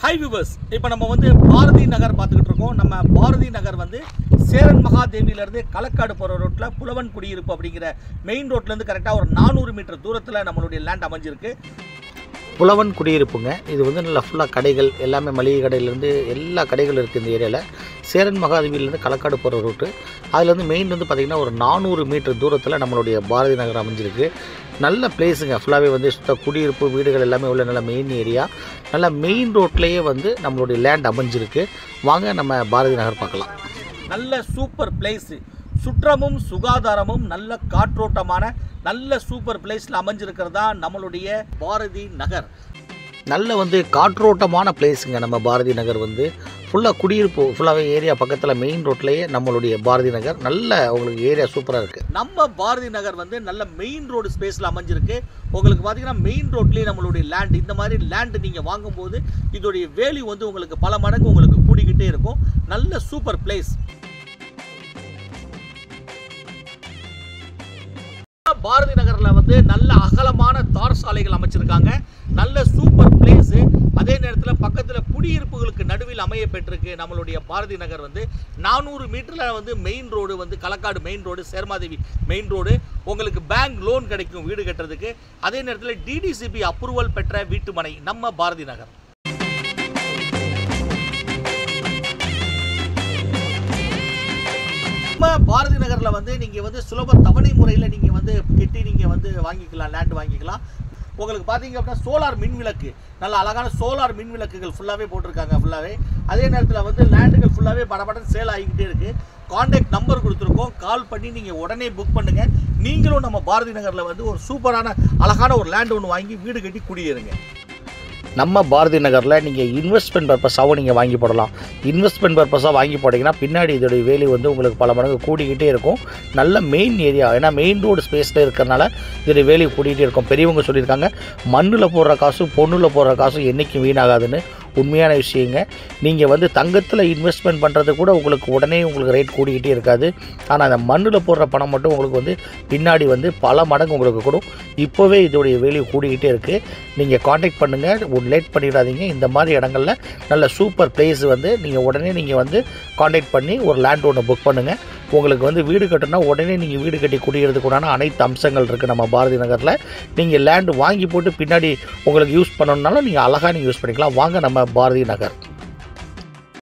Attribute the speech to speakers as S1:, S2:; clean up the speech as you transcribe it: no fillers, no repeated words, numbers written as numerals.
S1: Hi viewers, இப்போ நம்ம பாரதி நகர் பார்த்துக்கிட்டு இருக்கோம். நம்ம பாரதி நகர் சேரன் மகாதேவியிலேருந்து களக்காடு போகிற ரோட்டில் புலவன் குடியிருப்பு அப்படிங்கிற மெயின் ரோட்லேருந்து கரெக்டாக ஒரு 400 மீட்டர் தூரத்தில் நம்மளுடைய லேண்ட் அமைஞ்சிருக்கு.
S2: புலவன் குடியிருப்புங்க. இது நல்லா ஃபுல்லாக கடைகள் எல்லாமே, மளிகை கடையிலேருந்து எல்லா கடைகளும் இருக்குது இந்த ஏரியாவில். சேரன் மகாதேவியிலேருந்து களக்காடு போகிற ரூட்டு. அதுலேருந்து மெயின் பார்த்திங்கன்னா ஒரு 400 மீட்டர் தூரத்தில் நம்மளுடைய பாரதி நகர் அமைஞ்சிருக்கு. நல்ல பிளேஸுங்க. ஃபுல்லாகவே சுத்த குடியிருப்பு வீடுகள் எல்லாமே உள்ள நல்ல மெயின் ஏரியா. நல்ல மெயின் ரோட்லேயே நம்மளுடைய லேண்ட் அமைஞ்சிருக்கு. வாங்க நம்ம பாரதி நகர் பார்க்கலாம்.
S1: நல்ல சூப்பர் பிளேஸு, சுற்றமும் சுகாதாரமும் நல்ல காற்றோட்டமான நல்ல சூப்பர் பிளேஸில் அமைஞ்சிருக்கிறதா நம்மளுடைய பாரதி நகர்.
S2: நல்ல காற்றோட்டமான பிளேஸுங்க. நம்ம பாரதி நகர் ஃபுல்லாக குடியிருப்பு, ஃபுல்லாகவே ஏரியா பக்கத்தில் மெயின் ரோட்லேயே நம்மளுடைய பாரதி நகர். நல்ல உங்களுக்கு ஏரியா சூப்பராக இருக்குது.
S1: நம்ம பாரதி நகர் நல்ல மெயின் ரோடு ஸ்பேஸில் அமைஞ்சிருக்கு. உங்களுக்கு பார்த்தீங்கன்னா மெயின் ரோட்லேயே நம்மளுடைய லேண்ட். இந்த மாதிரி லேண்டு நீங்கள் வாங்கும்போது இதோடைய வேல்யூ உங்களுக்கு பல மடங்கு உங்களுக்கு கூடிக்கிட்டே இருக்கும். நல்ல சூப்பர் பிளேஸ். பாரதி நகரில் நல்ல அகலமான தார் சாலைகள் அமைச்சிருக்காங்க. நல்ல சூப்பர் பிளேஸு. அதே நேரத்தில் பக்கத்தில் குடியிருப்புகளுக்கு நடுவில் அமைய பெற்றிருக்கு நம்மளுடைய பாரதி நகர். 400 மீட்டரில் main road Kalakkad main road, Chermadevi main road. உங்களுக்கு பேங்க் லோன் கிடைக்கும் வீடு கட்டுறதுக்கு. அதே நேரத்தில் டிடிசிபி அப்ரூவல் பெற்ற வீட்டுமனை நம்ம பாரதி நகர். பாரதி நகரில் நீங்கள் சுலப தவணை முறையில் நீங்கள் கட்டி நீங்கள் வாங்கிக்கலாம், லேண்ட் வாங்கிக்கலாம். உங்களுக்கு பார்த்தீங்க அப்படின்னா சோலார் மின் விளக்கு, நல்ல அழகான சோலார் மின் விளக்குகள் ஃபுல்லாகவே போட்டிருக்காங்க ஃபுல்லாகவே. அதே நேரத்தில் லேண்டுகள் ஃபுல்லாகவே படபடன் சேல் ஆகிக்கிட்டே இருக்குது. கான்டாக்ட் நம்பர் கொடுத்துருக்கோம். கால் பண்ணி நீங்கள் உடனே புக் பண்ணுங்கள். நீங்களும் நம்ம பாரதி நகரில் ஒரு சூப்பரான அழகான ஒரு லேண்ட் ஒன்று வாங்கி வீடு கட்டி குடியேறுங்க.
S2: நம்ம பாரதி நகரில் நீங்கள் இன்வெஸ்ட்மெண்ட் பர்பஸாகவும் நீங்கள் வாங்கி போடலாம். இன்வெஸ்ட்மெண்ட் பர்பஸாக வாங்கி போட்டிங்கன்னா பின்னாடி இதோடைய வேல்யூ உங்களுக்கு பல மடங்கு கூடிக்கிட்டே இருக்கும். நல்ல மெயின் ஏரியா, ஏன்னா மெயின் ரோடு ஸ்பேஸில் இருக்கிறனால இதோடைய வேல்யூ கூடிக்கிட்டே இருக்கும். பெரியவங்க சொல்லியிருக்காங்க, மண்ணில் போடுற காசும் பொண்ணில் போடுற காசும் என்றைக்கும் வீணாகாதுன்னு. உண்மையான விஷயங்க. நீங்கள் தங்கத்தில் இன்வெஸ்ட்மெண்ட் பண்ணுறது கூட உங்களுக்கு உடனே உங்களுக்கு ரேட் கூடிக்கிட்டே இருக்காது. ஆனால் அந்த மண்ணில் போடுற பணம் மட்டும் உங்களுக்கு பின்னாடி பல மடங்கு உங்களுக்கு கூடும். இப்போவே இதோடைய வேல்யூ கூடிக்கிட்டே இருக்குது. நீங்கள் காண்டாக்ட் பண்ணுங்கள், லேட் பண்ணிடாதீங்க. இந்த மாதிரி இடங்களில் நல்ல சூப்பர் பிளேஸ் நீங்கள் உடனே நீங்கள் காண்டாக்ட் பண்ணி ஒரு லேண்ட் ஒன்று புக் பண்ணுங்கள். உங்களுக்கு வீடு கட்டினா உடனே நீங்கள் வீடு கட்டி குடிக்கிறதுக்குடான அனைத்து அம்சங்கள் இருக்குது நம்ம பாரதி நகரில். நீங்கள் லேண்டு வாங்கி போட்டு பின்னாடி உங்களுக்கு யூஸ் பண்ணணுன்னாலும் நீங்கள் அழகாக நீங்கள் யூஸ் பண்ணிக்கலாம். வாங்க நம்ம பாரதி நகர்.